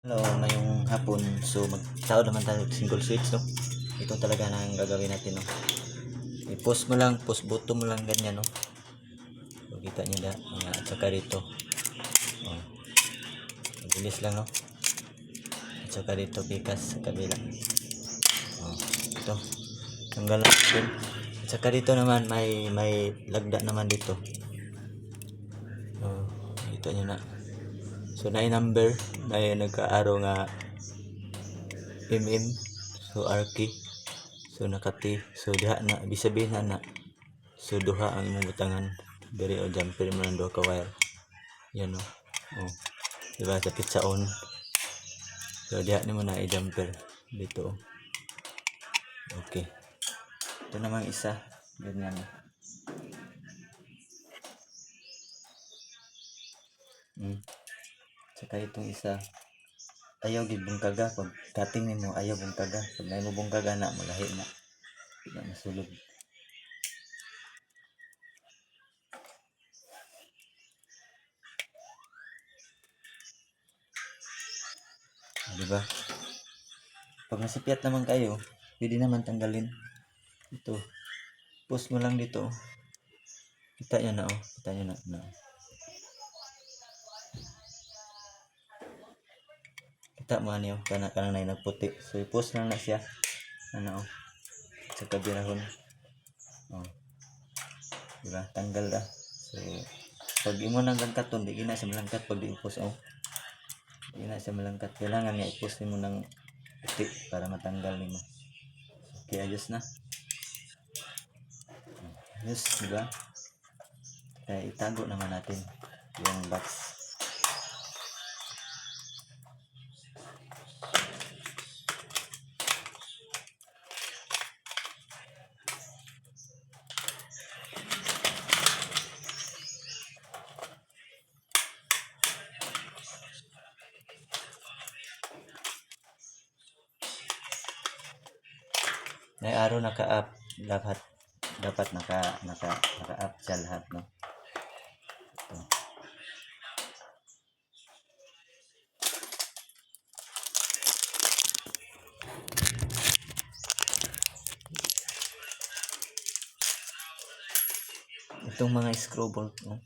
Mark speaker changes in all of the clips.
Speaker 1: Hello, ngayong hapon. So, magsaod naman tayo single switch, no? Ito talaga na ang gagawin natin, no? I-post mo lang, post button mo lang ganyan, no? So, kita nyo na, at saka dito. Oh, mabilis lang, no? At saka dito, pikas sa kabila. Oh, ito. Tanggal natin. At saka dito naman, may lagda naman dito. Oh, kita nyo na. So, number, may nagka-araw nga so arki, so nakati, so diha na bisabihin na so duha ang imong butangan diri o jumper mo lang duha ka wire yan o. Oh, diba sa pizza on, so diha nimo na i-jumper dito. Okay, ito namang isa ganyan. Saka itong isa ayaw gid bungkaga, pag cutting nimo ayaw bungkaga, pag may mo bungkaga na malahi na masulod. Diba? Pag nasipyat naman kayo, pwede naman tanggalin. Ito, post mo lang dito. Kita nyo na, oh. Kita nyo na. Kita mo ano, kanang na nagputi. So, i-post lang na siya. Ano, oh. Sa kabirahon. Oh. Diba? Tanggal na. So, pag imo nang langkaton, di gina sa malangkat pag di-post, oh. Di na sa malangkat. Kailangan nga i-post mo ng puti para matanggal nimo. Okay, ayos na. Ayos, diba? Kaya itago naman natin yung box. May araw naka-up dapat naka-up siya lahat, no? Ito. Itong mga screw bolt, no?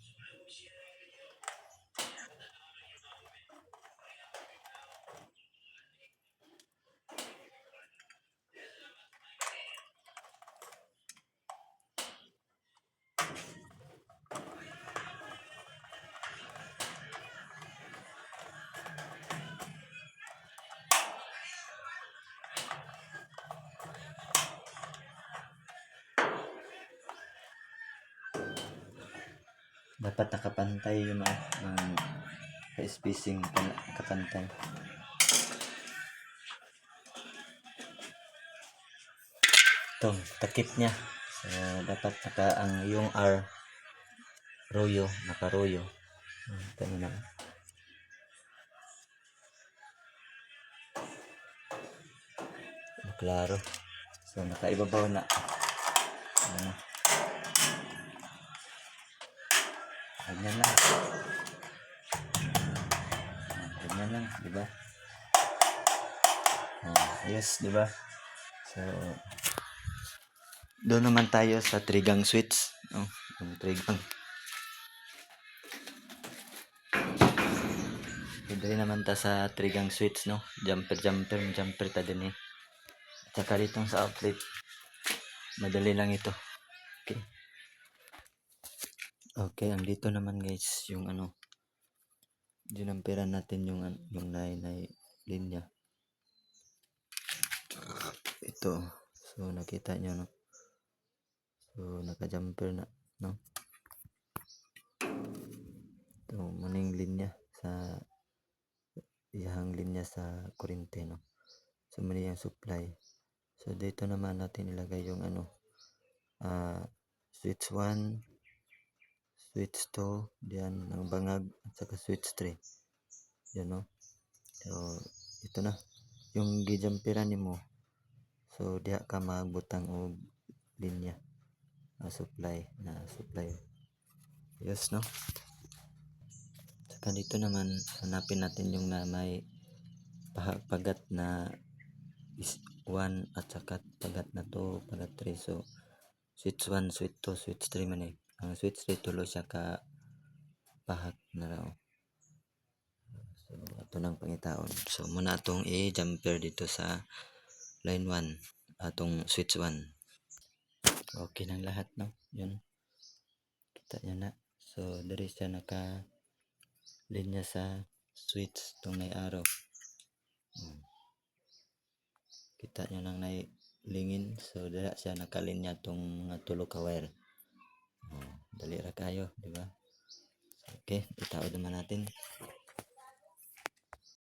Speaker 1: Dapat nakapantay yung spacing nakapantay. Ito, takip niya. So, dapat ang yung R royo, naka-royo. Ito na. Klaro. So, nakaibabaw na. Ano? Ganyan lang. Ganyan lang, di ba? Yes, di ba? So, doon naman tayo sa trigang switch. Oh, yung trigang. Pwede naman ta sa trigang switch, no? Jumper ta din eh. At saka ditong sa outlet. Madali lang ito. Okay. Okay, andito naman guys yung ano. Dinamperan natin yung linya. Ito. So nakita nyo, no? So naka-jumper na, no? Ito maning linya sa ihang linya sa kuryente, no? So mali yung supply. So dito naman natin ilagay yung ano, switch 1, switch 2, diyan ang bangag at saka switch 3. Yan, no? So ito na yung gijamperan nimo. So diha ka magbutang og linya supply. Yes, no? Saka dito naman hanapin natin yung na may pagat na is 1 at saka pagat na 2, pagat 3. So switch 1, switch 2, switch 3 man eh. Ang switch 3 tulo siya ka pahak na raw. So ato nang pangitaon. So muna atong i-jumper dito sa line 1 atong switch 1. Okay nang lahat no. Yun. Kita nyo na. So diri siya naka linya sa switch tong may araw. Kita nyo nang nailingin. So dira siya nakalinya tong mga tulo ka wire. Dali ra kayo, di ba? Okay, itaod naman natin.